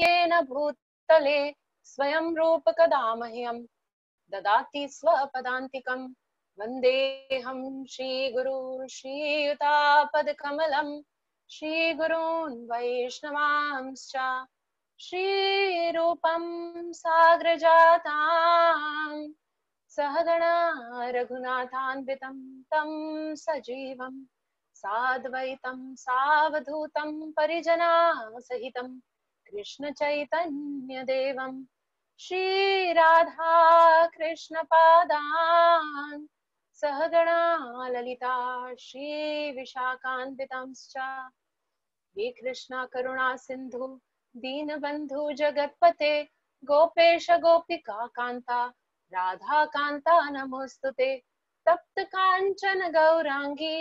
येन भूतले स्वयं रूप कदा मह्यं ददाति स्वपदान्तिकं वन्देऽहं श्रीगुरु श्रीयुतापदकमलं श्रीगुरून् वैष्णवांश्च श्रीरूपं साग्रजातां सहगणा रघुनाथान्वितं तं सजीवं साद्वैतं सावधूतं परिजनासहितं कृष्ण चैतन्य देवं श्री राधा कृष्ण पादान् सहगणा ललिता श्री विशाखान्वितांश्च हे कृष्ण करुणा सिंधु दीनबंधु जगत्पते गोपेश गोपिका कांता राधा कांता नमोस्तुते तप्त कांचन गौरांगी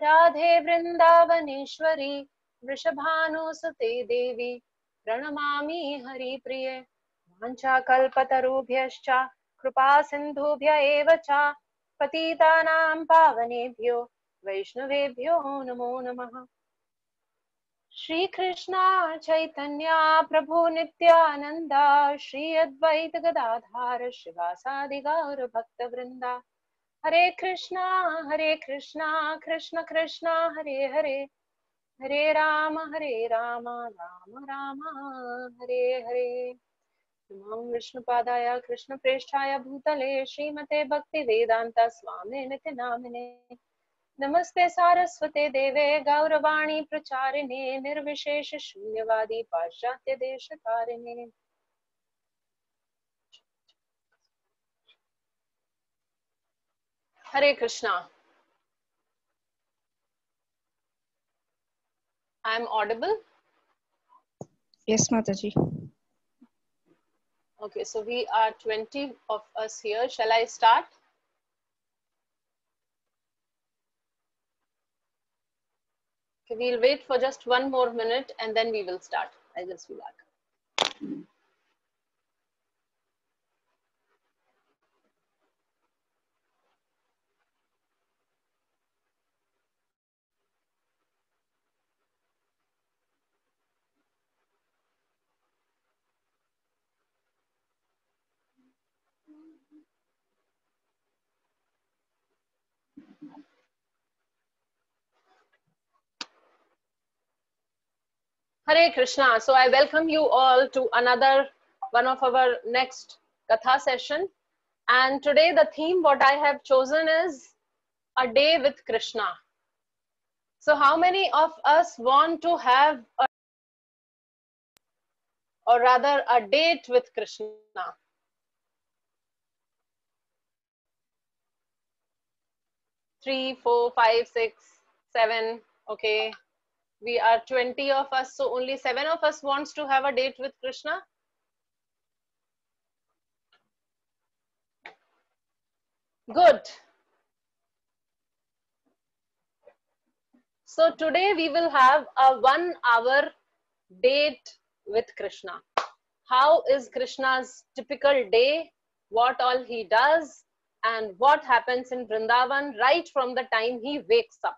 राधे वृंदावनेश्वरी वृषभानुसुते देवी प्रणमामि हरिप्रिये वाञ्छाकल्पतरुभ्यश्च कृपा सिन्धुभ्य एव च पतितानां पावनेभ्यो वैष्णवेभ्यो नमो नमः। श्री कृष्ण चैतन्य प्रभु नित्यानंद श्री अद्वैत गदाधर श्रीवासादि गौर भक्त वृंदा हरे कृष्णा कृष्ण कृष्ण हरे हरे हरे राम राम राम हरे हरे। नमो विष्णुपादाय कृष्णप्रेष्ठाय भूतले श्रीमते भक्तिवेदान्त स्वामिनिति नामिने नमस्ते सारस्वते देवे गौरवाणी प्रचारिणे निर्विशेष शून्यवादी पाश्चात्य देशकारिणे। हरे Krishna. I am audible? Yes, Mataji. Okay, so we are 20 of us here. Shall I start? Okay, we'll wait for just one more minute and then we will start. I'll just be back. Hare Krishna. So I welcome you all to another one of our next Katha session. And today the theme what I have chosen is a day with Krishna. So how many of us want to have a, or rather a date with Krishna? 3, 4, 5, 6, 7. Okay. We are 20 of us, so only 7 of us wants to have a date with Krishna. Good. So today we will have a 1 hour date with Krishna. How is Krishna's typical day? What all he does and what happens in Vrindavan right from the time he wakes up.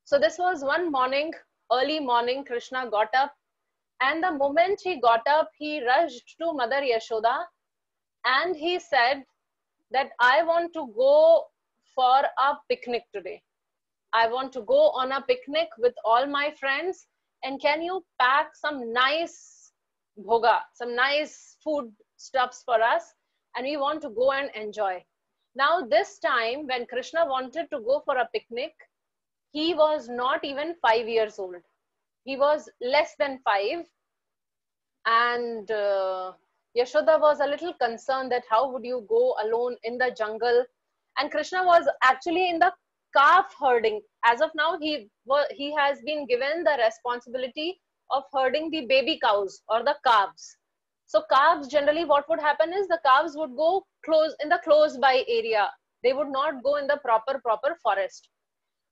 So this was one morning, early morning, Krishna got up, and the moment he got up, he rushed to Mother Yashoda and he said that I want to go for a picnic today. I want to go on a picnic with all my friends, and can you pack some nice bhoga, some nice food stuffs for us, and we want to go and enjoy. Now this time when Krishna wanted to go for a picnic, he was not even 5 years old. He was less than 5, and Yashoda was a little concerned that how would you go alone in the jungle, and Krishna was actually in the calf herding. As of now, he has been given the responsibility of herding the baby cows or the calves. So calves, generally what would happen is the calves would go close in the close by area. They would not go in the proper forest.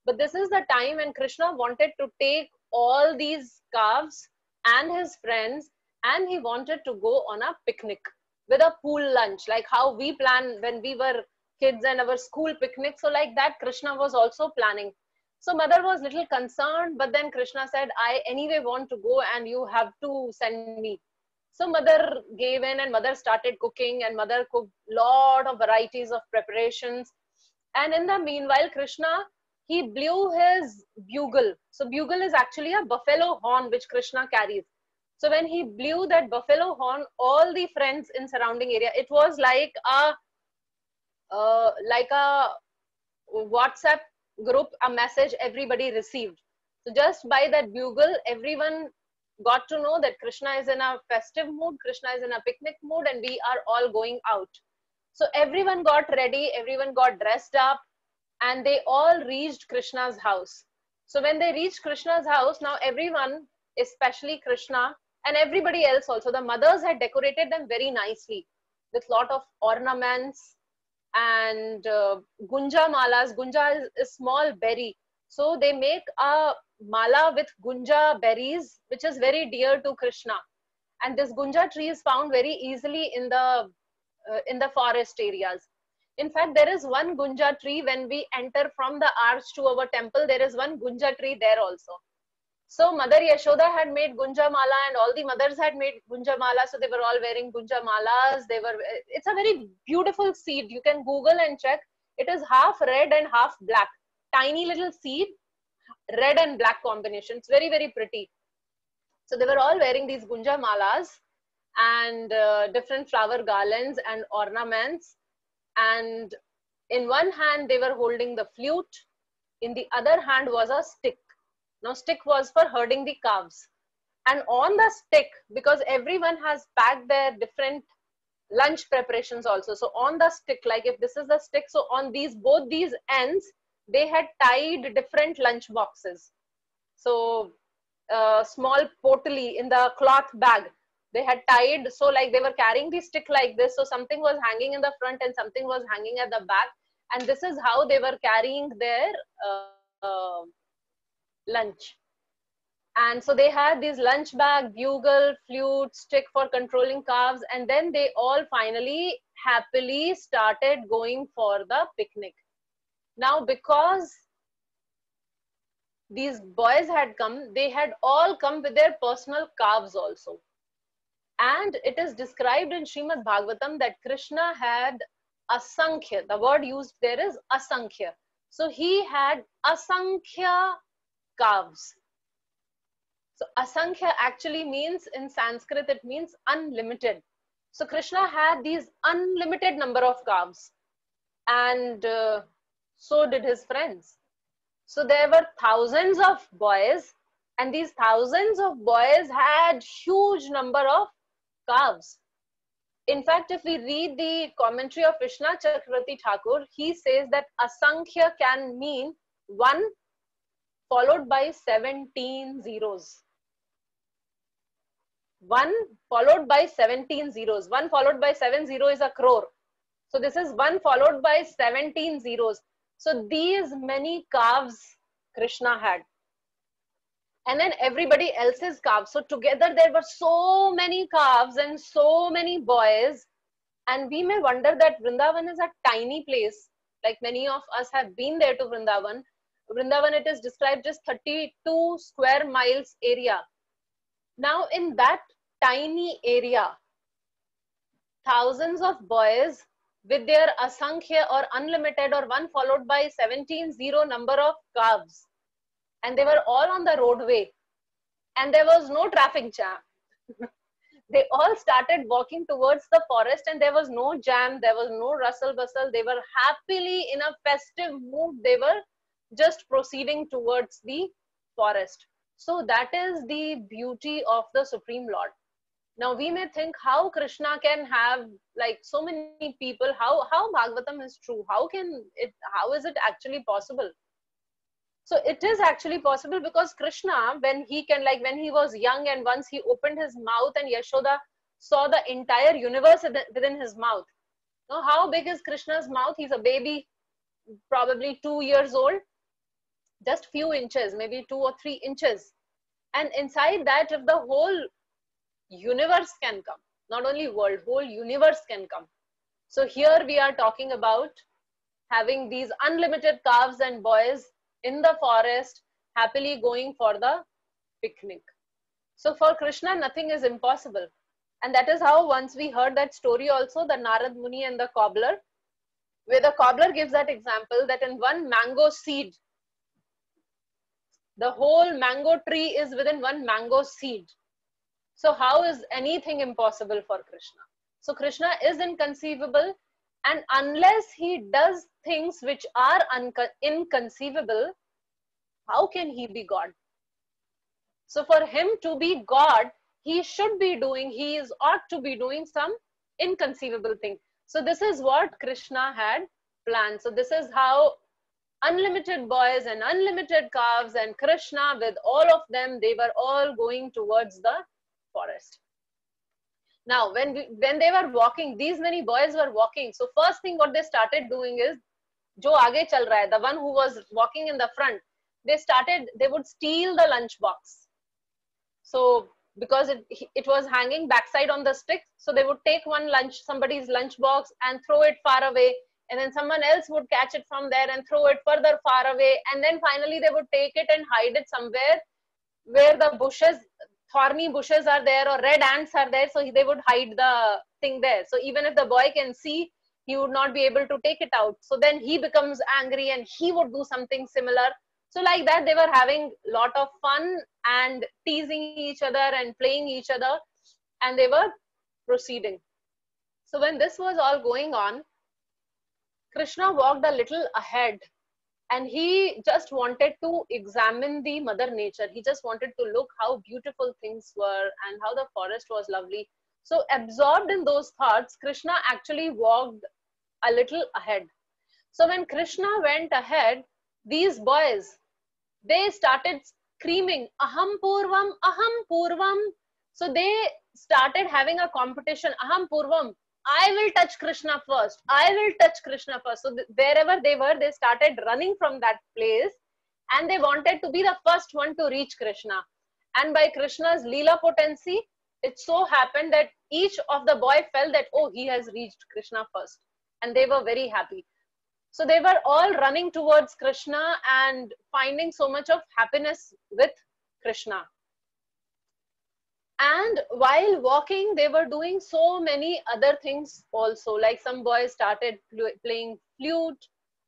But this is the time when Krishna wanted to take all these calves and his friends, and he wanted to go on a picnic with a pool lunch, like how we plan when we were kids and our school picnic. So like that Krishna was also planning. So mother was little concerned, but then Krishna said, I anyway want to go and you have to send me. So mother gave in and mother started cooking, and mother cooked lot of varieties of preparations. And in the meanwhile, Krishna, he blew his bugle. So bugle is actually a buffalo horn which Krishna carries. So when he blew that buffalo horn, all the friends in surrounding area, it was like a WhatsApp group, a message everybody received. So just by that bugle, everyone got to know that Krishna is in a festive mood, Krishna is in a picnic mood, and we are all going out. So everyone got ready, everyone got dressed up, and they all reached Krishna's house. So when they reached Krishna's house, now everyone, especially Krishna and everybody else also, the mothers had decorated them very nicely with lot of ornaments and gunja malas. Gunja is a small berry. So they make a mala with gunja berries, which is very dear to Krishna. And this gunja tree is found very easily in the forest areas. In fact, there is one gunja tree when we enter from the arch to our temple. There is one gunja tree there also. So Mother Yashoda had made gunja mala, and all the mothers had made gunja mala. So they were all wearing gunja malas. It's a very beautiful seed. You can Google and check. It is half red and half black. Tiny little seed, red and black combination. It's very, very pretty. So they were all wearing these gunja malas and different flower garlands and ornaments. And in one hand, they were holding the flute. In the other hand was a stick. Now, stick was for herding the calves. And on the stick, because everyone has packed their different lunch preparations also. So on the stick, like if this is the stick, so on both these ends, they had tied different lunch boxes. So small potli in the cloth bag, they had tied. So like they were carrying the stick like this. So something was hanging in the front and something was hanging at the back. And this is how they were carrying their lunch. And so they had this lunch bag, bugle, flute, stick for controlling calves, and then they all finally happily started going for the picnic. Now, because these boys had come, they had all come with their personal calves also. And it is described in Srimad Bhagavatam that Krishna had asankhya. The word used there is asankhya. So he had asankhya calves. So asankhya actually means, in Sanskrit, it means unlimited. So Krishna had these unlimited number of calves, and so did his friends. So there were thousands of boys, and these thousands of boys had huge number of calves. In fact, if we read the commentary of Vishnu Chakravarti Thakur, he says that asankhya can mean 1 followed by 17 zeros. 1 followed by 17 zeros. 1 followed by 70 is a crore. So this is 1 followed by 17 zeros. So these many calves Krishna had. And then everybody else's calves. So together there were so many calves and so many boys. And we may wonder that Vrindavan is a tiny place. Like many of us have been there to Vrindavan. Vrindavan, it is described just 32 square miles area. Now in that tiny area, thousands of boys with their asankhya or unlimited or 1 followed by 17 zero number of calves, and they were all on the roadway, and there was no traffic jam. They all started walking towards the forest, and there was no jam, there was no rustle bustle. They were happily in a festive mood. They were just proceeding towards the forest. So that is the beauty of the Supreme Lord. Now we may think how Krishna can have like so many people, how Bhagavatam is true, how is it actually possible? So it is actually possible because Krishna, when he was young and once he opened his mouth and Yashoda saw the entire universe within his mouth. Now how big is Krishna's mouth? He's a baby, probably 2 years old, just few inches, maybe 2 or 3 inches. And inside that, if the whole universe can come, not only world, whole universe can come. So here we are talking about having these unlimited calves and boys in the forest, happily going for the picnic. So for Krishna, nothing is impossible. And that is how once we heard that story also, the Narad Muni and the cobbler, where the cobbler gives that example that in one mango seed, the whole mango tree is within one mango seed. So how is anything impossible for Krishna? So Krishna is inconceivable, and unless he does things which are inconceivable, how can he be God? So for him to be God, he should be doing, ought to be doing some inconceivable thing. So this is what Krishna had planned. So this is how unlimited boys and unlimited calves and Krishna with all of them, they were all going towards the forest. Now, when they were walking, these many boys were walking. So first thing what they started doing is, jo aage chal raha hai, the one who was walking in the front, they would steal the lunch box. So because it was hanging backside on the stick, so they would take somebody's lunch box and throw it far away, and then someone else would catch it from there and throw it further far away, and then finally they would take it and hide it somewhere where the thorny bushes are there or red ants are there, so they would hide the thing there. So even if the boy can see, he would not be able to take it out. So then he becomes angry and he would do something similar. So like that, they were having a lot of fun and teasing each other and playing each other, and they were proceeding. So when this was all going on, Krishna walked a little ahead, and he just wanted to examine the mother nature. He just wanted to look how beautiful things were and how the forest was lovely. So absorbed in those thoughts, Krishna actually walked a little ahead. So when Krishna went ahead, these boys, they started screaming, aham purvam, aham purvam. So they started having a competition, aham purvam, I will touch Krishna first. I will touch Krishna first. So wherever they were, they started running from that place, and they wanted to be the first one to reach Krishna. And by Krishna's Leela potency, it so happened that each of the boy felt that, oh, he has reached Krishna first. And they were very happy. So they were all running towards Krishna and finding so much of happiness with Krishna. And while walking, they were doing so many other things also. Like some boys started playing flute.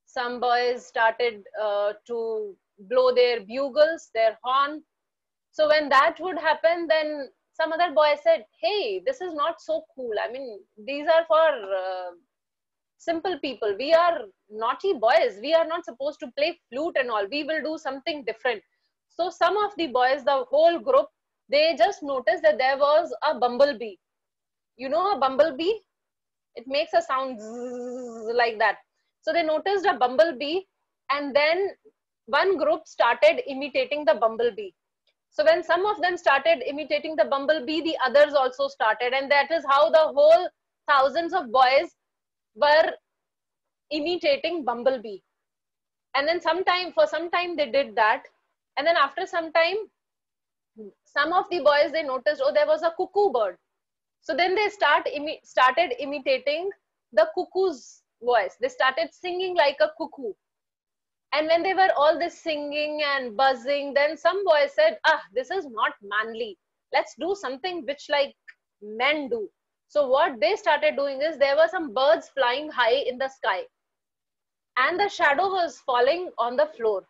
Some boys started to blow their bugles, their horn. So when that would happen, then some other boy said, hey, this is not so cool. I mean, these are for simple people. We are naughty boys. We are not supposed to play flute and all. We will do something different. So some of the boys, the whole group, they just noticed that there was a bumblebee. You know a bumblebee? It makes a sound like that. So they noticed a bumblebee, and then one group started imitating the bumblebee. So when some of them started imitating the bumblebee, the others also started, and that is how the whole thousands of boys were imitating bumblebee. And then for some time they did that, and then after some time, some of the boys, they noticed, oh, there was a cuckoo bird. So then they started imitating the cuckoo's voice. They started singing like a cuckoo. And when they were all this singing and buzzing, then some boys said, this is not manly. Let's do something which like men do. So what they started doing is, there were some birds flying high in the sky, and the shadow was falling on the floor.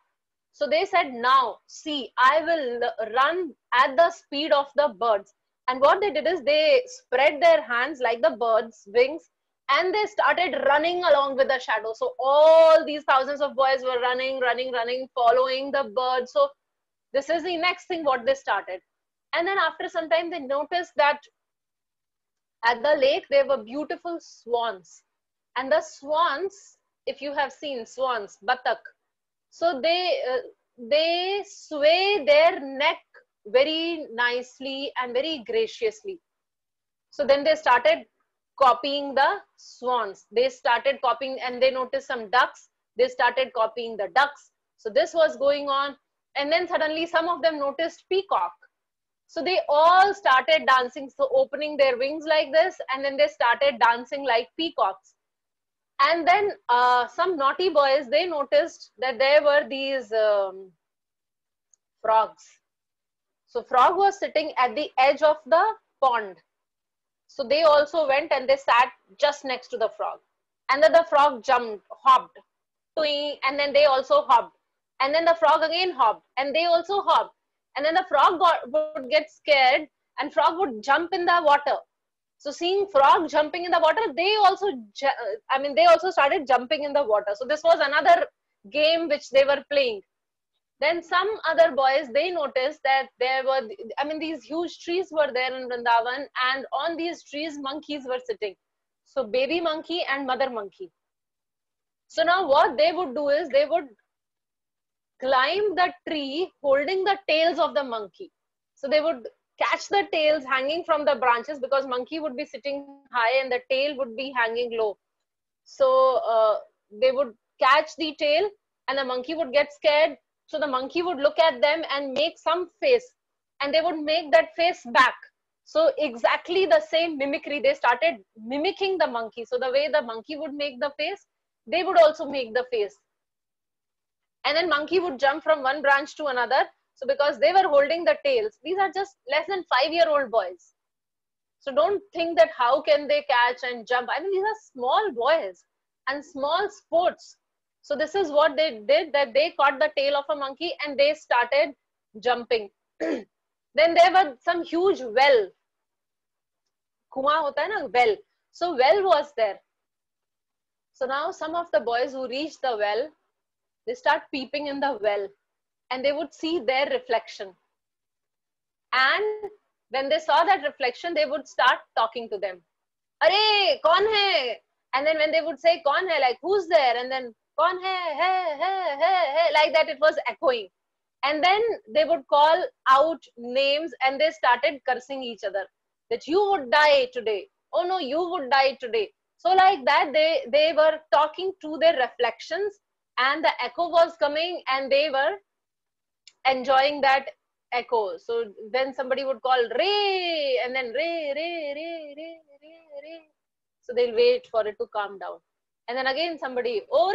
So they said, now, see, I will run at the speed of the birds. And what they did is, they spread their hands like the birds' wings, and they started running along with the shadow. So all these thousands of boys were running, following the birds. So this is the next thing what they started. And then after some time, they noticed that at the lake, there were beautiful swans. And the swans, if you have seen swans, batak, so they sway their neck very nicely and very graciously. So then they started copying the swans. They started copying, and they noticed some ducks. They started copying the ducks. So this was going on. And then suddenly some of them noticed peacock. So they all started dancing, so opening their wings like this, and then they started dancing like peacocks. And then some naughty boys, they noticed that there were these frogs. So frog was sitting at the edge of the pond. So they also went and they sat just next to the frog. And then the frog jumped, hopped, twing, and then they also hopped. And then the frog again hopped, and they also hopped. And then the frog would get scared, and frog would jump in the water. So seeing frog jumping in the water, they also, they also started jumping in the water. So this was another game which they were playing. Then some other boys, they noticed that there were, these huge trees were there in Vrindavan, and on these trees, monkeys were sitting. So baby monkey and mother monkey. So now what they would do is they would climb the tree holding the tails of the monkey. So they would catch the tails hanging from the branches, because monkey would be sitting high and the tail would be hanging low. So they would catch the tail and the monkey would get scared. So the monkey would look at them and make some face, and they would make that face back. So exactly the same mimicry, they started mimicking the monkey. So the way the monkey would make the face, they would also make the face. And then monkey would jump from one branch to another. So because they were holding the tails, these are just less than 5-year-old boys. So don't think that how can they catch and jump. These are small boys and small sports. So this is what they did, that they caught the tail of a monkey and they started jumping. Then there was some huge well. Kuआं hota hai na, well. So well was there. So now some of the boys who reached the well, they start peeping in the well and they would see their reflection. And when they saw that reflection, they would start talking to them. Arey, kaun hai? And then when they would say kaun hai, like who's there? And then kaun hai, like that, it was echoing. And then they would call out names and they started cursing each other. That you would die today. Oh no, you would die today. So like that, they were talking to their reflections, and the echo was coming and they were enjoying that echo. So when somebody would call Ray, and then Ray. So they'll wait for it to calm down. And then again somebody, oh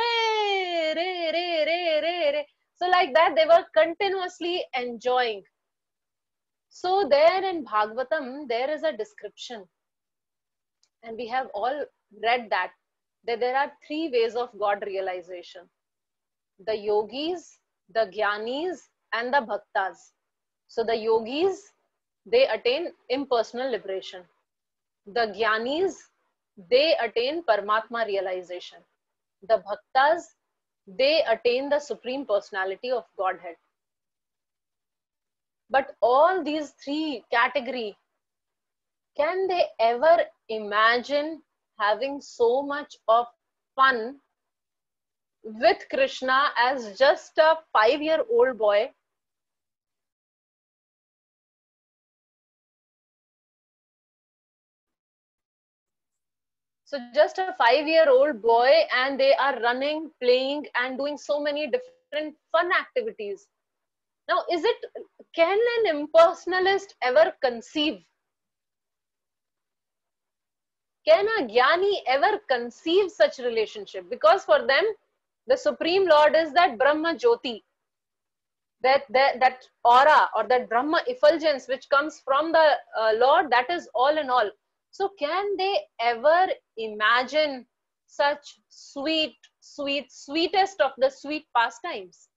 Ray. So like that, they were continuously enjoying. So there in Bhagavatam, there is a description. And we have all read that there are 3 ways of God realization. The yogis, the jnanis, and the bhaktas. So the yogis, they attain impersonal liberation. The jnanis, they attain Paramatma realization. The bhaktas, they attain the Supreme Personality of Godhead. But all these 3 categories, can they ever imagine having so much of fun with Krishna as just a 5-year-old boy? So just a 5-year-old boy, and they are running, playing, and doing so many different fun activities. Now, can an impersonalist ever conceive? Can a jnani ever conceive such relationship? Because for them, the Supreme Lord is that Brahma Jyoti, that aura or that Brahma effulgence which comes from the Lord, that is all in all. So can they ever imagine such sweetest of the sweet pastimes?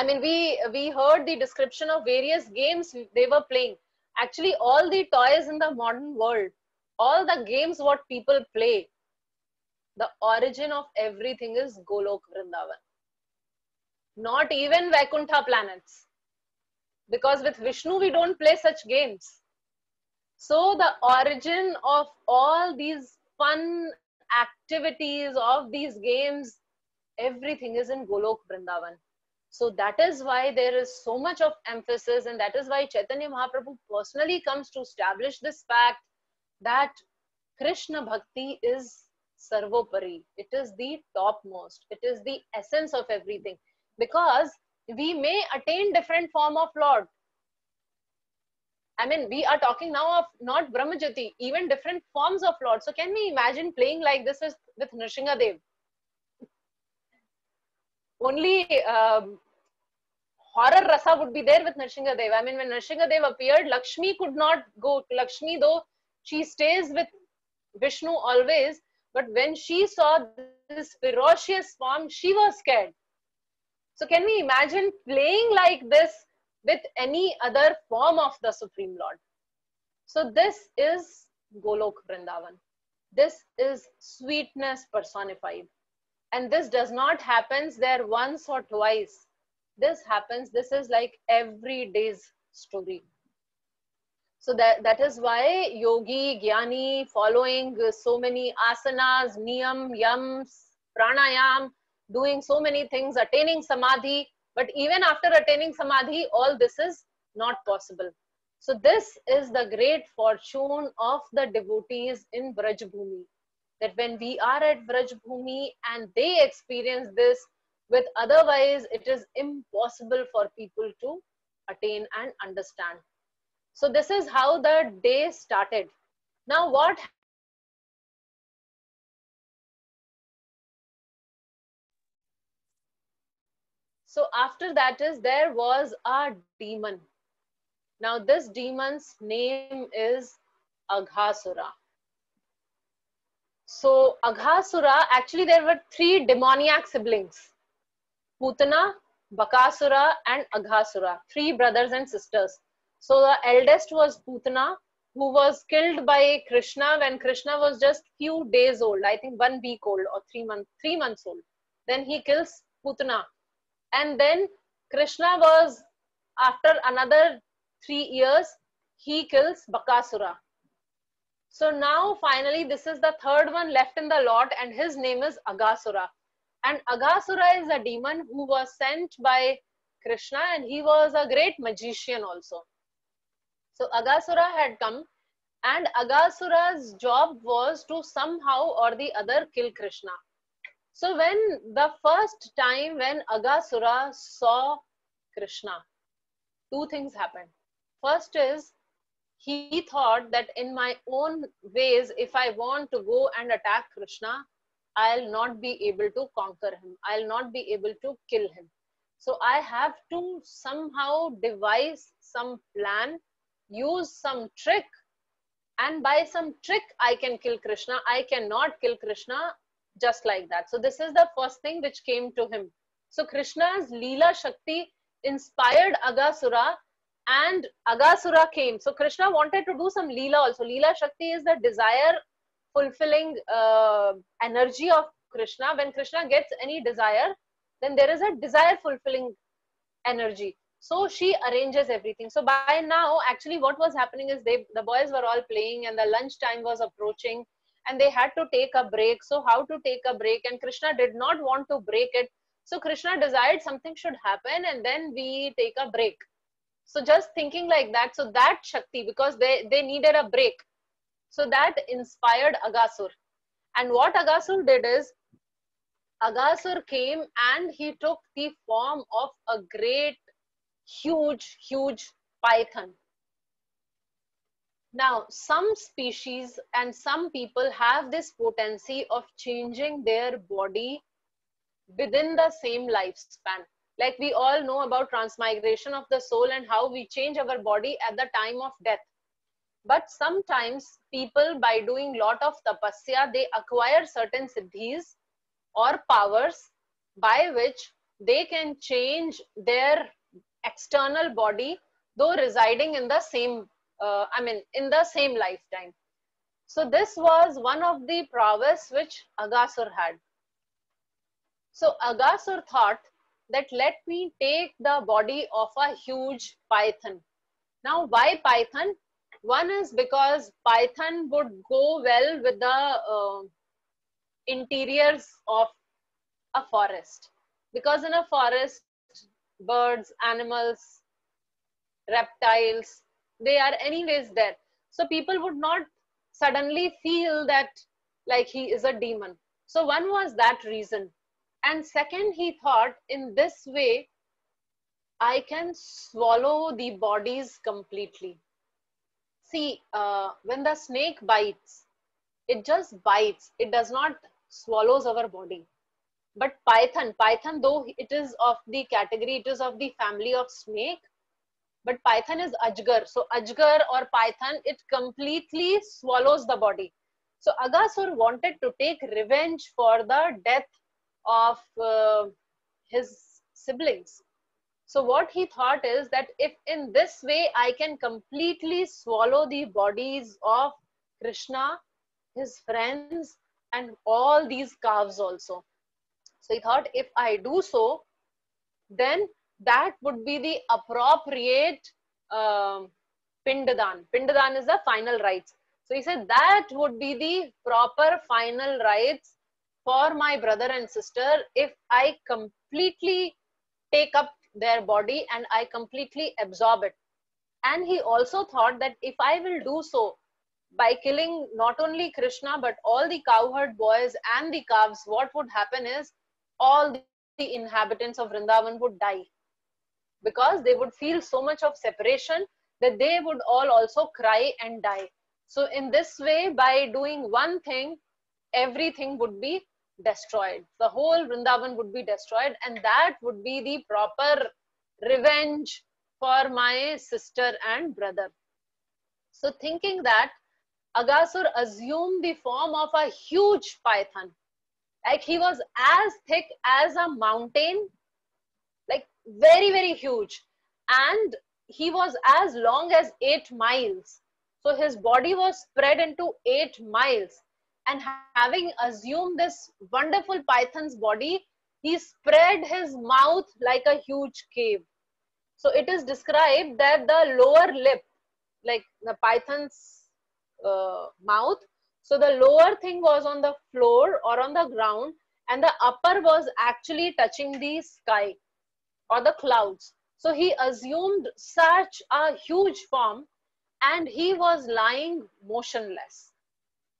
We heard the description of various games they were playing. Actually, all the toys in the modern world, all the games what people play, the origin of everything is Golok Vrindavan. Not even Vaikuntha planets. Because with Vishnu, we don't play such games. So the origin of all these fun activities, of these games, everything is in Golok Vrindavan. So that is why there is so much of emphasis, and that is why Chaitanya Mahaprabhu personally comes to establish this fact that Krishna Bhakti is Sarvopari. It is the topmost. It is the essence of everything. Because we may attain different form of Lord. I mean, we are talking now of not Brahmajyoti, even different forms of Lord. So can we imagine playing like this with Nrsingadev? Only horror rasa would be there with Nrsingadev. I mean, when Nrsingadev appeared, Lakshmi could not go. Lakshmi, though she stays with Vishnu always, but when she saw this ferocious form, she was scared. So can we imagine playing like this with any other form of the Supreme Lord? So this is Golok Vrindavan. This is sweetness personified. And this does not happen there once or twice. This happens, this is like every day's story. So that is why yogi, jnani, following so many asanas, niyam, yams, pranayam, doing so many things, attaining samadhi. But even after attaining samadhi, all this is not possible. So this is the great fortune of the devotees in Vrajbhumi. That when we are at Vrajbhumi and they experience this, with otherwise it is impossible for people to attain and understand. So this is how the day started. Now what? So after that is there was a demon. Now this demon's name is Aghasura. So Aghasura, actually there were three demoniac siblings. Putana, Bakasura and Aghasura, three brothers and sisters. So the eldest was Putana, who was killed by Krishna when Krishna was just few days old, I think 1 week old or 3 months old. Then he kills Putana. And then Krishna was, after another 3 years, he kills Bakasura. So now finally this is the third one left in the lot and his name is Aghasura. And Aghasura is a demon who was sent by Krishna and he was a great magician also. So Aghasura had come and Aghasura's job was to somehow or the other kill Krishna. So when the first time when Aghasura saw Krishna, two things happened. First is he thought that in my own ways, if I want to go and attack Krishna, I'll not be able to conquer him. I'll not be able to kill him. So I have to somehow devise some plan, use some trick, and by some trick I can kill Krishna. I cannot kill Krishna just like that. So this is the first thing which came to him. So Krishna's Leela Shakti inspired Aghasura and Aghasura came. So Krishna wanted to do some Leela also. Leela Shakti is the desire fulfilling energy of Krishna. When Krishna gets any desire, then there is a desire fulfilling energy. So she arranges everything. So by now, actually what was happening is the boys were all playing and the lunch time was approaching and they had to take a break. So how to take a break? And Krishna did not want to break it. So Krishna desired something should happen and then we take a break. So just thinking like that, so that Shakti, because they needed a break. So that inspired Aghasur. And what Aghasur did is, Aghasur came and he took the form of a great, huge python. Now, some species and some people have this potency of changing their body within the same lifespan. Like we all know about transmigration of the soul and how we change our body at the time of death. But sometimes people, by doing lot of tapasya, they acquire certain siddhis or powers by which they can change their external body, though residing in the same, in the same lifetime. So this was one of the prowess which Aghasur had. So Aghasur thought that let me take the body of a huge python. Now why python? One is because python would go well with the interiors of a forest. Because in a forest, birds, animals, reptiles, they are anyways there. So people would not suddenly feel that like he is a demon. So one was that reason. And second, he thought in this way, I can swallow the bodies completely. See, when the snake bites, it just bites. It does not swallows our body. But python, though it is of the category, it is of the family of snake, but python is ajgar. So ajgar or python, it completely swallows the body. So Aghasur wanted to take revenge for the death of his siblings. So what he thought is that if in this way I can completely swallow the bodies of Krishna, his friends, and all these calves also. So he thought if I do so, then that would be the appropriate Pindadan. Pindadan is the final rites. So he said that would be the proper final rites for my brother and sister if I completely take up their body and I completely absorb it. And he also thought that if I will do so by killing not only Krishna but all the cowherd boys and the calves, what would happen is all the inhabitants of Vrindavan would die, because they would feel so much of separation that they would all also cry and die. So in this way, by doing one thing, everything would be destroyed. The whole Vrindavan would be destroyed, and that would be the proper revenge for my sister and brother. So thinking that, Aghasur assumed the form of a huge python. Like he was as thick as a mountain, like very, very huge. And he was as long as 8 miles. So his body was spread into 8 miles. And having assumed this wonderful python's body, he spread his mouth like a huge cave. So it is described that the lower lip, like the python's mouth, so the lower thing was on the floor or on the ground, and the upper was actually touching the sky or the clouds. So he assumed such a huge form, and he was lying motionless.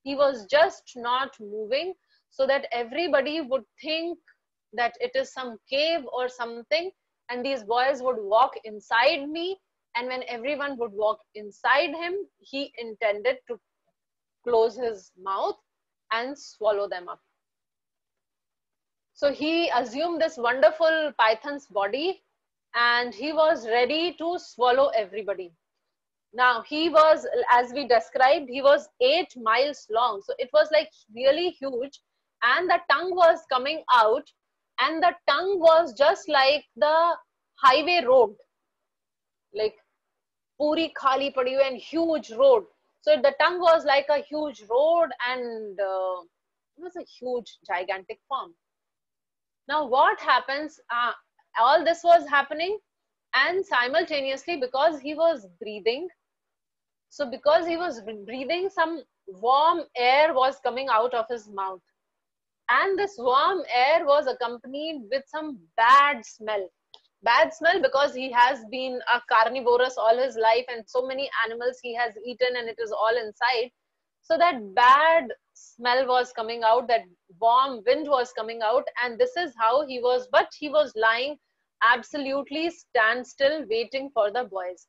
He was just not moving, so that everybody would think that it is some cave or something, and these boys would walk inside me, and when everyone would walk inside him, he intended to close his mouth and swallow them up. So he assumed this wonderful python's body, and he was ready to swallow everybody. Now he was, as we described, he was 8 miles long. So it was like really huge, and the tongue was coming out, and the tongue was just like the highway road, like puri khali padi hui and huge road. So the tongue was like a huge road, and it was a huge, gigantic form. Now what happens, all this was happening, and simultaneously, because he was breathing, so because he was breathing, some warm air was coming out of his mouth. And this warm air was accompanied with some bad smell. Bad smell because he has been a carnivorous all his life, and so many animals he has eaten, and it is all inside. So that bad smell was coming out, that warm wind was coming out, and this is how he was, but he was lying absolutely standstill, waiting for the boys.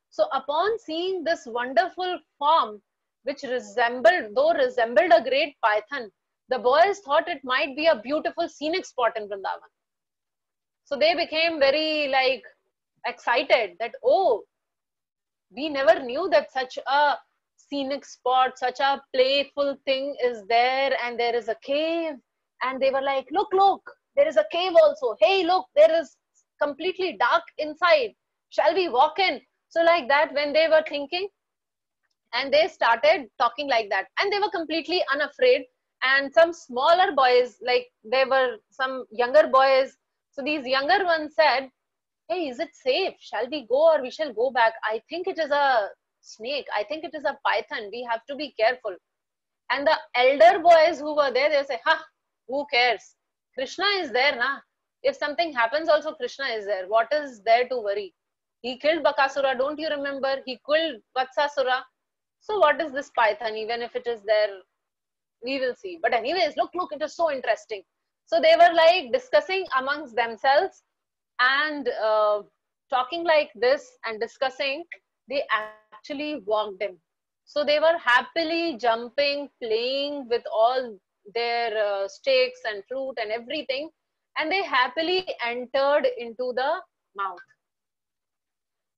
So upon seeing this wonderful form, which resembled a great python, the boys thought it might be a beautiful scenic spot in Vrindavan. So they became very like excited that, oh, we never knew that such a scenic spot, such a playful thing is there, and there is a cave. And they were like, look, there is a cave also. Hey, look, there is completely dark inside. Shall we walk in? So like that, when they were thinking, and they started talking like that, and they were completely unafraid. And some smaller boys, like there were some younger boys, so these younger ones said, hey, is it safe? Shall we go or we shall go back? I think it is a snake. I think it is a python. We have to be careful. And the elder boys who were there, they say, ha, who cares? Krishna is there, na? If something happens also, Krishna is there. What is there to worry? He killed Bakasura, don't you remember? He killed Vatsasura. So what is this python? Even if it is there, we will see. But anyways, look, it is so interesting. So they were like discussing amongst themselves, and talking like this and discussing, they actually walked in. So they were happily jumping, playing with all their sticks and fruit and everything, and they happily entered into the mouth.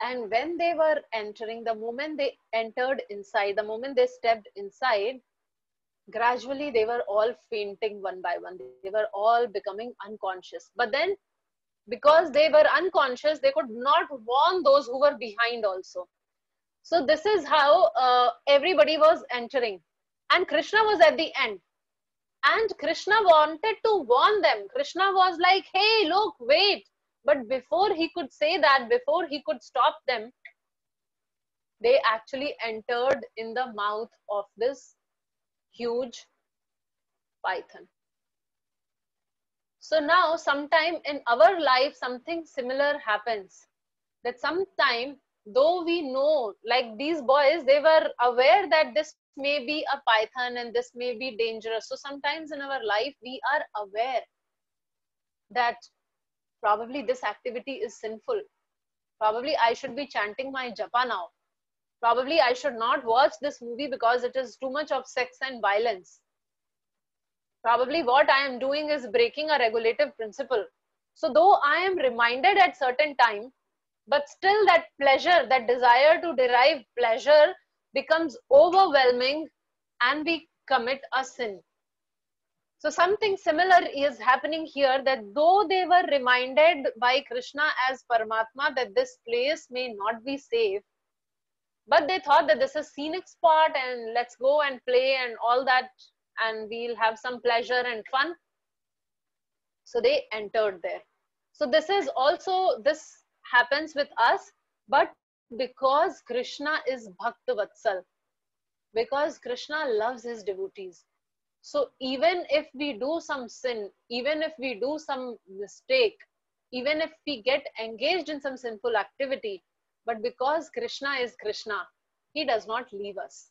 And when they were entering, the moment they entered inside, the moment they stepped inside, gradually they were all fainting one by one. They were all becoming unconscious. But then, because they were unconscious, they could not warn those who were behind also. So this is how everybody was entering. And Krishna was at the end. And Krishna wanted to warn them. Krishna was like, hey, look, wait. But before he could say that, before he could stop them, they actually entered in the mouth of this huge python. So now sometime in our life, something similar happens. That sometime, though we know, like these boys, they were aware that this may be a python and this may be dangerous. So sometimes in our life, we are aware that probably this activity is sinful. Probably I should be chanting my japa now. Probably I should not watch this movie because it is too much of sex and violence. Probably what I am doing is breaking a regulative principle. So though I am reminded at certain time, but still that pleasure, that desire to derive pleasure becomes overwhelming and we commit a sin. So something similar is happening here, that though they were reminded by Krishna as Paramatma that this place may not be safe, but they thought that this is scenic spot and let's go and play and all that and we'll have some pleasure and fun. So they entered there. So this is also, this happens with us, but because Krishna is Bhakta Vatsal, because Krishna loves his devotees. So even if we do some sin, even if we do some mistake, even if we get engaged in some sinful activity, but because Krishna is Krishna, he does not leave us.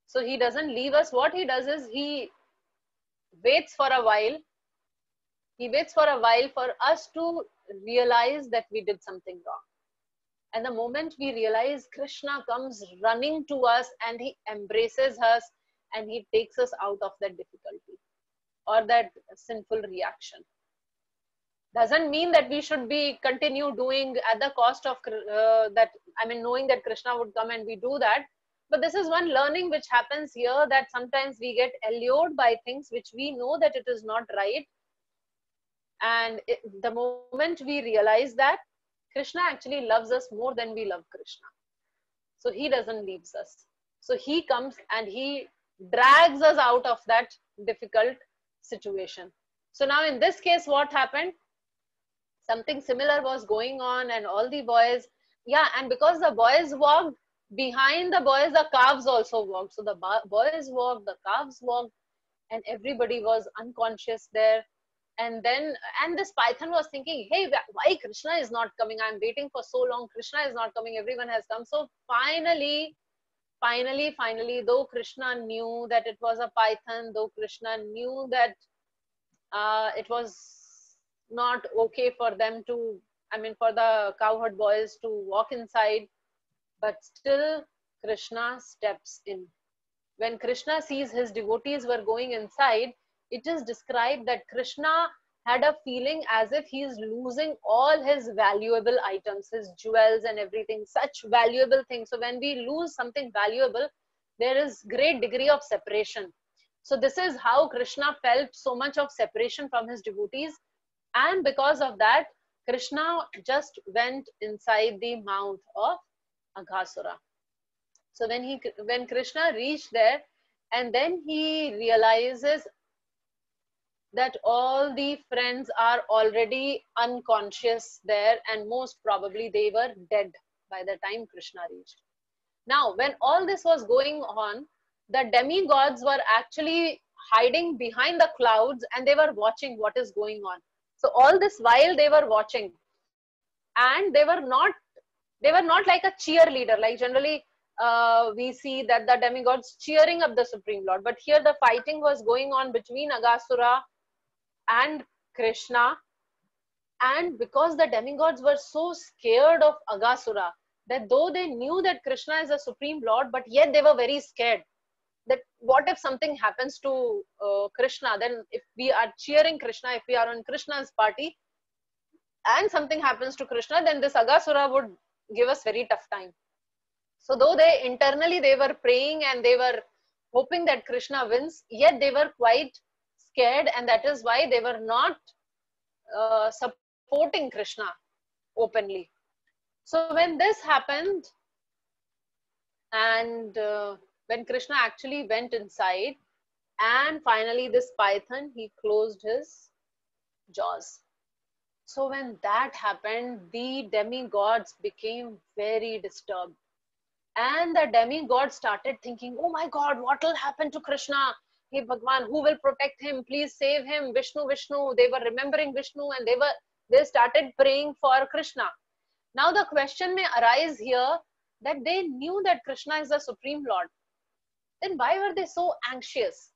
So he doesn't leave us. What he does is he waits for a while. He waits for a while for us to realize that we did something wrong. And the moment we realize, Krishna comes running to us and he embraces us and he takes us out of that difficulty or that sinful reaction. Doesn't mean that we should be continue doing at the cost of that. I mean, knowing that Krishna would come and we do that. But this is one learning which happens here, that sometimes we get allured by things which we know that it is not right. And the moment we realize that, Krishna actually loves us more than we love Krishna. So he doesn't leave us. So he comes and he drags us out of that difficult situation. So now in this case, what happened? Something similar was going on and all the boys, yeah, and because the boys walked, behind the boys, the calves also walked. So the boys walked, the calves walked, and everybody was unconscious there. And then, and this python was thinking, hey, why Krishna is not coming? I'm waiting for so long. Krishna is not coming. Everyone has come. So finally, though Krishna knew that it was a python, though Krishna knew that it was not okay for them to, I mean, for the cowherd boys to walk inside, but still Krishna steps in. When Krishna sees his devotees were going inside, it is described that Krishna had a feeling as if he is losing all his valuable items, his jewels and everything, such valuable things. So when we lose something valuable, there is great degree of separation. So this is how Krishna felt so much of separation from his devotees. And because of that, Krishna just went inside the mouth of Aghasura. So when Krishna reached there, and then he realizes that all the friends are already unconscious there, and most probably they were dead by the time Krishna reached. Now, when all this was going on, the demigods were actually hiding behind the clouds and they were watching what is going on. So all this while they were watching, and they were not like a cheerleader, like generally we see that the demigods cheering up the Supreme Lord. But here the fighting was going on between Aghasura and Krishna. And because the demigods were so scared of Aghasura, that though they knew that Krishna is a Supreme Lord, but yet they were very scared that what if something happens to Krishna? Then if we are cheering Krishna, if we are on Krishna's party and something happens to Krishna, then this Aghasura would give us very tough time. So though they internally they were praying and they were hoping that Krishna wins, yet they were quite scared, and that is why they were not supporting Krishna openly. So when this happened, and when Krishna actually went inside, and finally this python, he closed his jaws. So when that happened, the demigods became very disturbed. And the demigods started thinking, oh my God, what will happen to Krishna? Hey Bhagwan, who will protect him? Please save him. Vishnu, Vishnu. They were remembering Vishnu, and they started praying for Krishna. Now the question may arise here that they knew that Krishna is the Supreme Lord. Then why were they so anxious?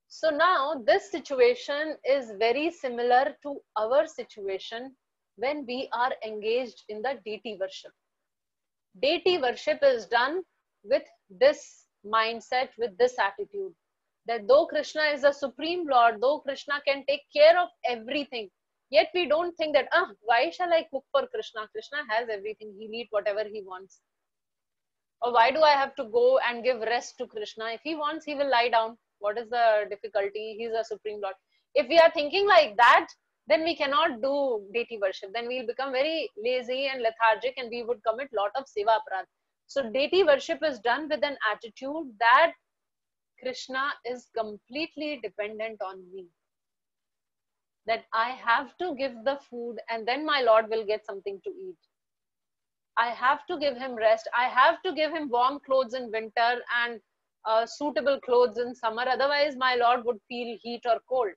So now this situation is very similar to our situation when we are engaged in the deity worship. Deity worship is done with this mindset, with this attitude, that though Krishna is the Supreme Lord, though Krishna can take care of everything, yet we don't think that, why shall I cook for Krishna? Krishna has everything. He'll eat whatever he wants. Or why do I have to go and give rest to Krishna? If he wants, he will lie down. What is the difficulty? He's a Supreme Lord. If we are thinking like that, then we cannot do deity worship. Then we'll become very lazy and lethargic, and we would commit lot of seva aparadh. So deity worship is done with an attitude that Krishna is completely dependent on me. That I have to give the food and then my Lord will get something to eat. I have to give him rest. I have to give him warm clothes in winter and suitable clothes in summer. Otherwise, my Lord would feel heat or cold.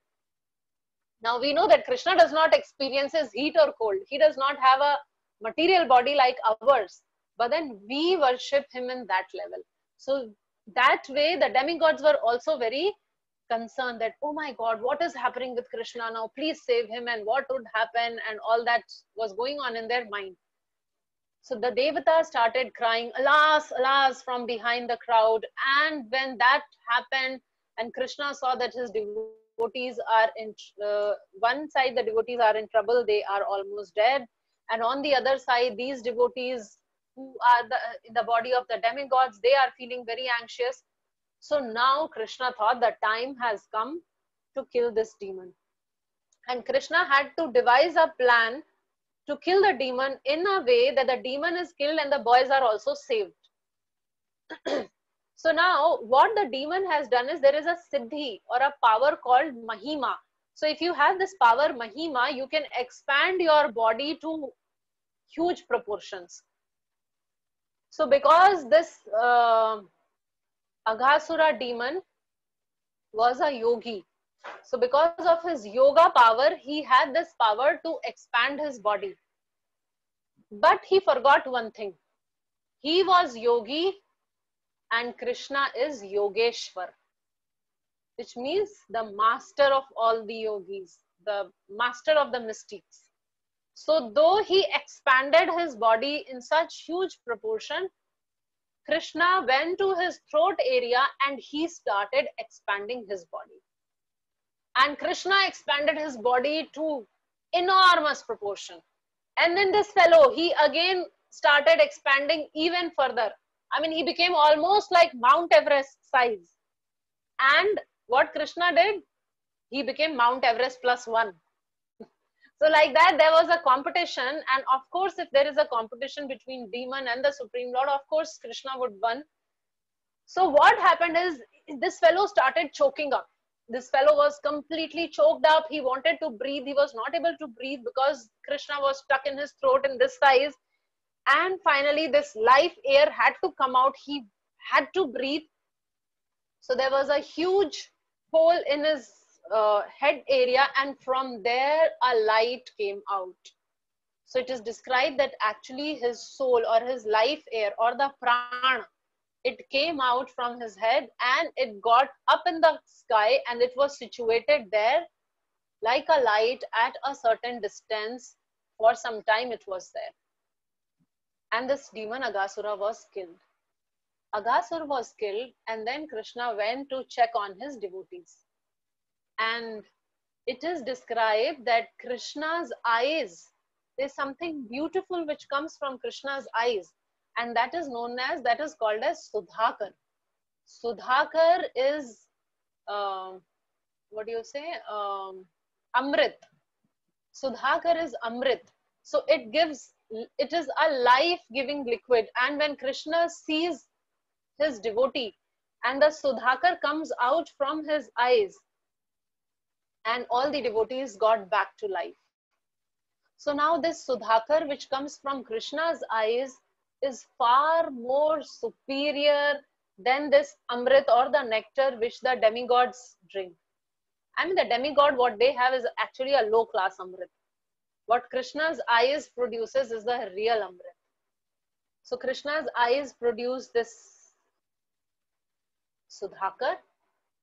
Now, we know that Krishna does not experience heat or cold. He does not have a material body like ours. But then we worship him in that level. So that way, the demigods were also very concerned that, oh my God, what is happening with Krishna now? Please save him, and what would happen, and all that was going on in their mind. So the Devatas started crying, alas, alas, from behind the crowd. And when that happened, and Krishna saw that his devotees are in, one side the devotees are in trouble, they are almost dead. And on the other side, these devotees who are in the body of the demigods, they are feeling very anxious. So now Krishna thought the time has come to kill this demon. And Krishna had to devise a plan to kill the demon in a way that the demon is killed and the boys are also saved. So now what the demon has done is there is a siddhi or a power called Mahima. So if you have this power Mahima, you can expand your body to huge proportions. So because this Aghasura demon was a yogi, so because of his yoga power, he had this power to expand his body. But he forgot one thing. He was yogi and Krishna is Yogeshwar, which means the master of all the yogis, the master of the mystics. So though he expanded his body in such huge proportion, Krishna went to his throat area and he started expanding his body. And Krishna expanded his body to enormous proportion. And then this fellow, he again started expanding even further. I mean, he became almost like Mount Everest size. And what Krishna did? He became Mount Everest +1. So like that, there was a competition. And of course, if there is a competition between demon and the Supreme Lord, of course, Krishna would win. So what happened is, this fellow started choking up. This fellow was completely choked up. He wanted to breathe. He was not able to breathe because Krishna was stuck in his throat in this size. And finally, this life air had to come out. He had to breathe. So there was a huge hole in his head area, and from there a light came out. So it is described that actually his soul or his life air or the prana, it came out from his head and it got up in the sky and it was situated there like a light at a certain distance. For some time it was there. and this demon Aghasura was killed. Aghasur was killed, and then Krishna went to check on his devotees. And it is described that Krishna's eyes, there's something beautiful which comes from Krishna's eyes, and that is called as Sudhakar. Sudhakar is, what do you say? Amrit. Sudhakar is Amrit. So it is a life-giving liquid. And when Krishna sees his devotee and the Sudhakar comes out from his eyes, and all the devotees got back to life. So now this Sudhakar which comes from Krishna's eyes is far more superior than this Amrit or the nectar which the demigods drink. I mean, the demigod, what they have is actually a low class Amrit. What Krishna's eyes produces is the real Amrit. So Krishna's eyes produce this Sudhakar,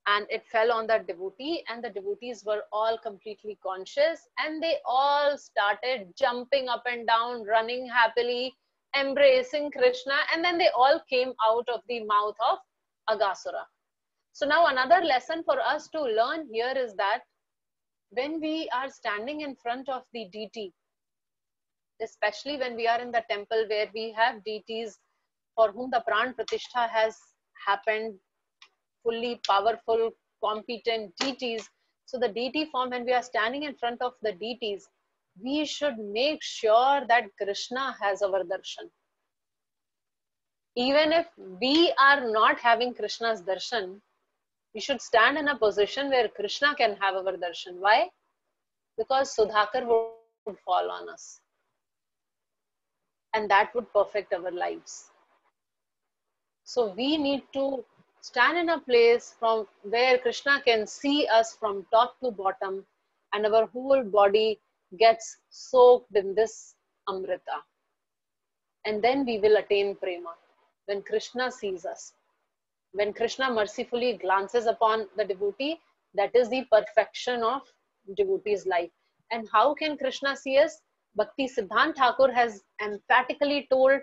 and it fell on the devotee, and the devotees were all completely conscious, and they all started jumping up and down, running happily, embracing Krishna, and then they all came out of the mouth of Aghasura. So now another lesson for us to learn here is that when we are standing in front of the deity, especially when we are in the temple where we have deities for whom the Pran Pratishtha has happened, fully powerful, competent deities. So the deity form, when we are standing in front of the deities, we should make sure that Krishna has our darshan. Even if we are not having Krishna's darshan, we should stand in a position where Krishna can have our darshan. Why? Because Sudhakar would fall on us. And that would perfect our lives. So we need to stand in a place from where Krishna can see us from top to bottom, and our whole body gets soaked in this Amrita. And then we will attain prema. When Krishna sees us, when Krishna mercifully glances upon the devotee, that is the perfection of devotee's life. And how can Krishna see us? Bhakti Siddhant Thakur has emphatically told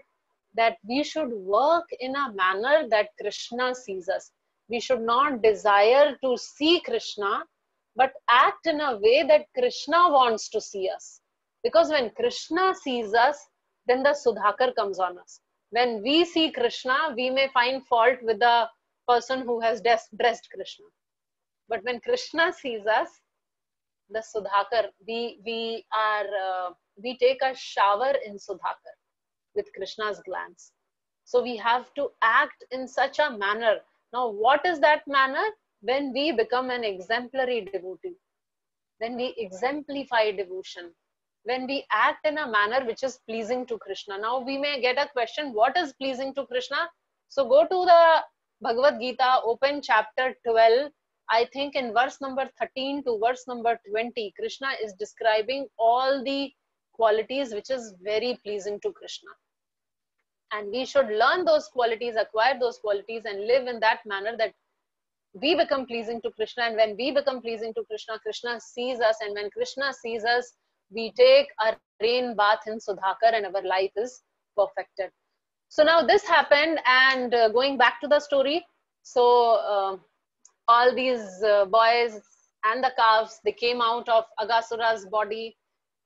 that we should work in a manner that Krishna sees us. We should not desire to see Krishna, but act in a way that Krishna wants to see us. Because when Krishna sees us, then the Sudhakar comes on us. When we see Krishna, we may find fault with the person who has dressed Krishna. But when Krishna sees us, the Sudhakar, we take a shower in Sudhakar with Krishna's glance. So we have to act in such a manner. Now, what is that manner? When we become an exemplary devotee, when we exemplify devotion, when we act in a manner which is pleasing to Krishna. Now, we may get a question, what is pleasing to Krishna? So go to the Bhagavad Gita, open chapter 12. I think in verse number 13 to verse number 20, Krishna is describing all the qualities which is very pleasing to Krishna. And we should learn those qualities, acquire those qualities, and live in that manner that we become pleasing to Krishna. And when we become pleasing to Krishna, Krishna sees us. And when Krishna sees us, we take a rain bath in Sudhakar and our life is perfected. So now this happened, and going back to the story, so all these boys and the calves, they came out of Aghasura's body,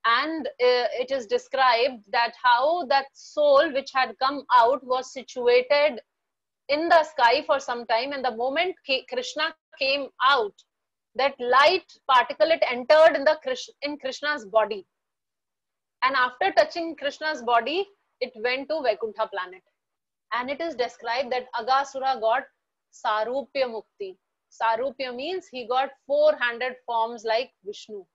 and it is described that how that soul which had come out was situated in the sky for some time, and the moment Krishna came out, that light particulate entered in Krishna's body, and after touching Krishna's body, it went to Vaikuntha planet. And it is described that Aghasura got Sarupya Mukti. Sarupya means he got 400 forms like Vishnu.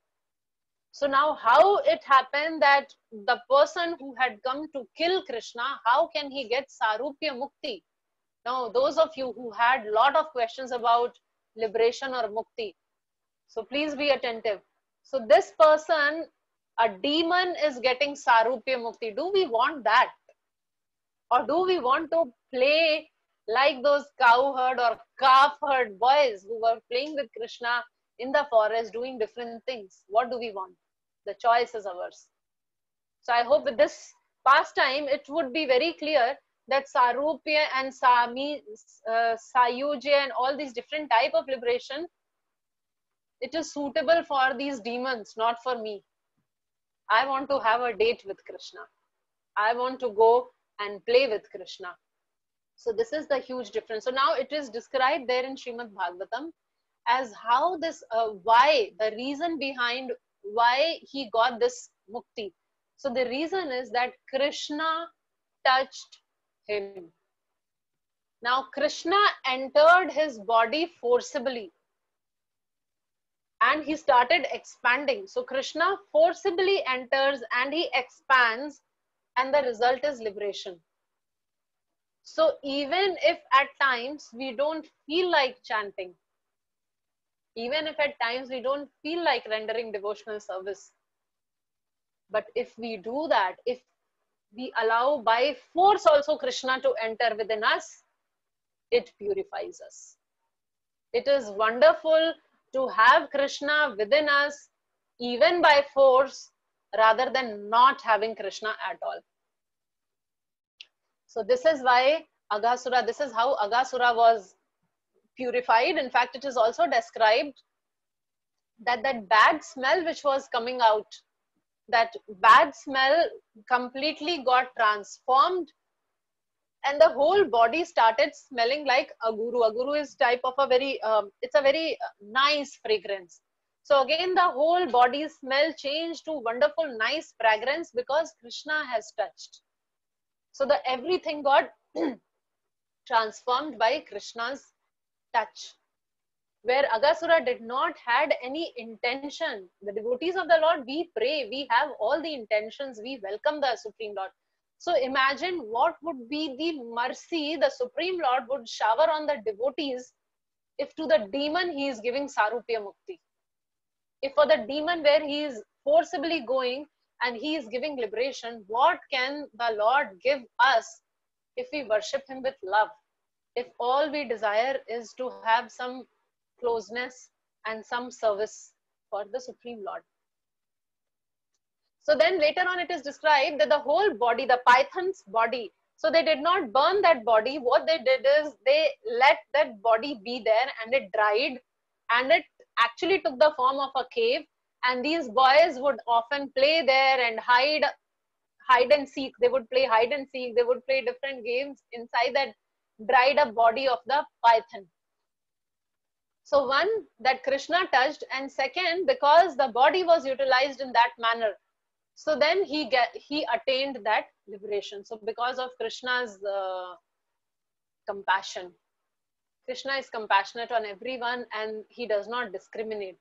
So now how it happened that the person who had come to kill Krishna, how can he get Sarupya Mukti? Now those of you who had a lot of questions about liberation or Mukti, so please be attentive. So this person, a demon, is getting Sarupya Mukti. Do we want that? Or do we want to play like those cow herd or calf herd boys who were playing with Krishna in the forest doing different things? What do we want? The choice is ours. So I hope with this pastime, it would be very clear that Sarupya and Sayujya and all these different type of liberation, it is suitable for these demons, not for me. I want to have a date with Krishna. I want to go and play with Krishna. So this is the huge difference. So now it is described there in Srimad Bhagavatam as how this, why, the reason behind why he got this mukti. So the reason is that Krishna touched him. Now Krishna entered his body forcibly and he started expanding. So Krishna forcibly enters and he expands, and the result is liberation. So even if at times we don't feel like chanting, even if at times we don't feel like rendering devotional service, but if we do that, if we allow by force also Krishna to enter within us, it purifies us. It is wonderful to have Krishna within us, even by force, rather than not having Krishna at all. So this is why Aghasura, this is how Aghasura was purified. In fact, it is also described that that bad smell which was coming out, that bad smell completely got transformed and the whole body started smelling like aguru. Aguru is type of a very, it's a very nice fragrance. So again, the whole body smell changed to wonderful, nice fragrance because Krishna has touched. So the everything got transformed by Krishna's touch. Where Aghasura did not had any intention. The devotees of the Lord, we pray, we have all the intentions, we welcome the Supreme Lord. So imagine what would be the mercy the Supreme Lord would shower on the devotees if to the demon he is giving Sarupya Mukti. If for the demon where he is forcibly going and he is giving liberation, what can the Lord give us if we worship him with love? If all we desire is to have some closeness and some service for the Supreme Lord. So then later on it is described that the whole body, the python's body, so they did not burn that body. What they did is they let that body be there and it dried and it actually took the form of a cave, and these boys would often play there and hide and seek. They would play hide and seek. They would play different games inside that dried up body of the python. So one, that Krishna touched, and second, because the body was utilized in that manner, so then he attained that liberation. So because of Krishna's compassion, Krishna is compassionate on everyone and he does not discriminate.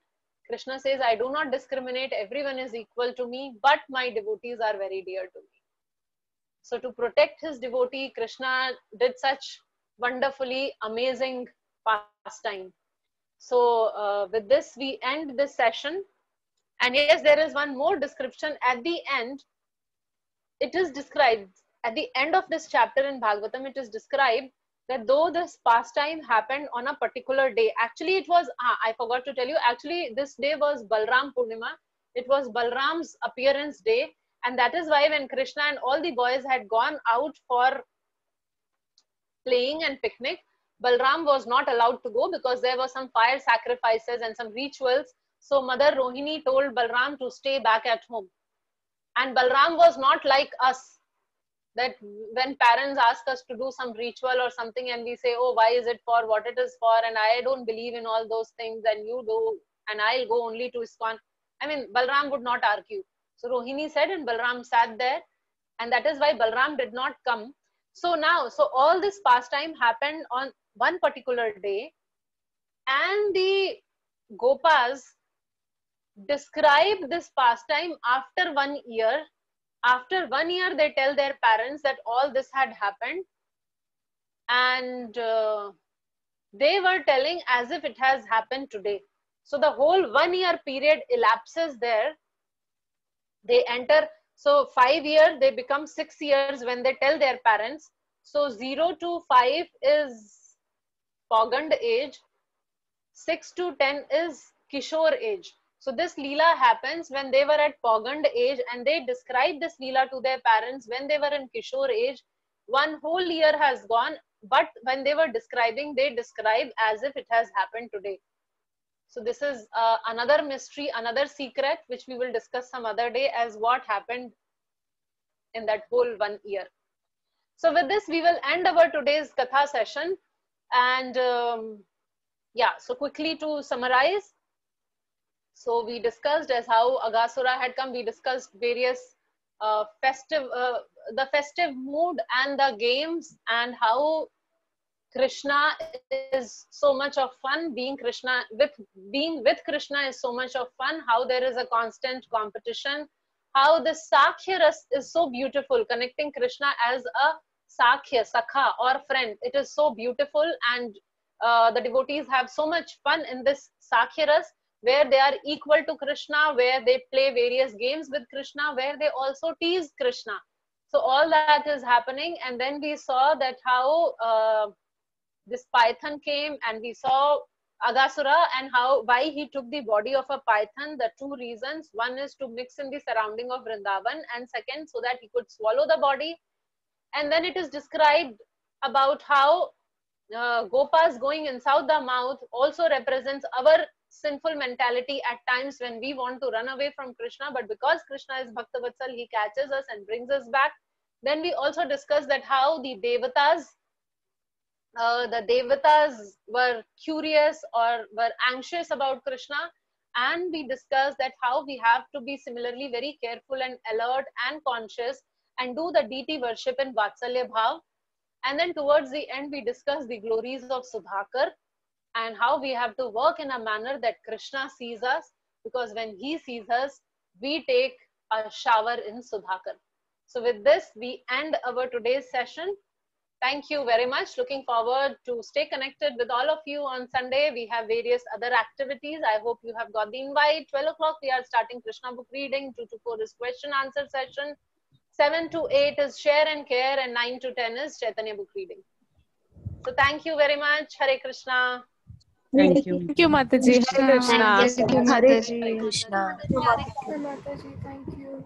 Krishna says, I do not discriminate, everyone is equal to me, but my devotees are very dear to me. So to protect his devotee, Krishna did such wonderfully amazing pastime. So with this, we end this session. And yes, there is one more description at the end. It is described at the end of this chapter in Bhagavatam, it is described that though this pastime happened on a particular day, actually it was, I forgot to tell you, actually this day was Balram Purnima. It was Balram's appearance day. And that is why when Krishna and all the boys had gone out for playing and picnic, Balram was not allowed to go because there were some fire sacrifices and some rituals. So Mother Rohini told Balram to stay back at home. And Balram was not like us, that when parents ask us to do some ritual or something and we say, oh, why is it for, what it is for, and I don't believe in all those things, and you do, and I'll go only to ISKCON. I mean, Balram would not argue. So Rohini said, and Balram sat there, and that is why Balram did not come. So now, so all this pastime happened on one particular day, and the Gopas describe this pastime after 1 year. After 1 year, they tell their parents that all this had happened, and they were telling as if it has happened today. So the whole 1 year period elapses there. They enter, so 5 years, they become 6 years when they tell their parents. So 0 to 5 is Pogand age, 6 to 10 is Kishore age. So this Leela happens when they were at Pogand age, and they describe this Leela to their parents when they were in Kishore age. One whole year has gone, but when they were describing, they describe as if it has happened today. So this is another mystery, another secret, which we will discuss some other day as what happened in that whole 1 year. So with this, we will end our today's Katha session. And yeah, so quickly to summarize. So we discussed as how Aghasura had come. We discussed various the festive mood and the games, and how Krishna is so much of fun. Being with Krishna is so much of fun. How there is a constant competition. How the Sakhya Ras is so beautiful, connecting Krishna as a Sakhya, Sakha or friend. It is so beautiful, and the devotees have so much fun in this Sakhya Ras, where they are equal to Krishna, where they play various games with Krishna, where they also tease Krishna. So all that is happening. And then we saw that how this python came, and we saw Aghasura and why he took the body of a python. The two reasons: one is to mix in the surrounding of Vrindavan, and second, so that he could swallow the body. And then it is described about how Gopas going inside the mouth also represents our sinful mentality at times when we want to run away from Krishna, but because Krishna is Bhaktavatsal, he catches us and brings us back. Then we also discussed that how the Devatas were curious or were anxious about Krishna, and we discussed that how we have to be similarly very careful and alert and conscious and do the deity worship in Vatsalya Bhav. And then towards the end, we discussed the glories of Sudhakar and how we have to work in a manner that Krishna sees us, because when he sees us, we take a shower in Sudhakar. So with this, we end our today's session. Thank you very much. Looking forward to stay connected with all of you on Sunday. We have various other activities. I hope you have got the invite. 12 o'clock, we are starting Krishna book reading. 2 to 4 is question answer session. 7 to 8 is share and care, and 9 to 10 is Chaitanya book reading. So thank you very much. Hare Krishna. Thank you. Thank you, Mataji. Hare Krishna. Thank you, Hare Mataji. Krishna. Mataji, thank you.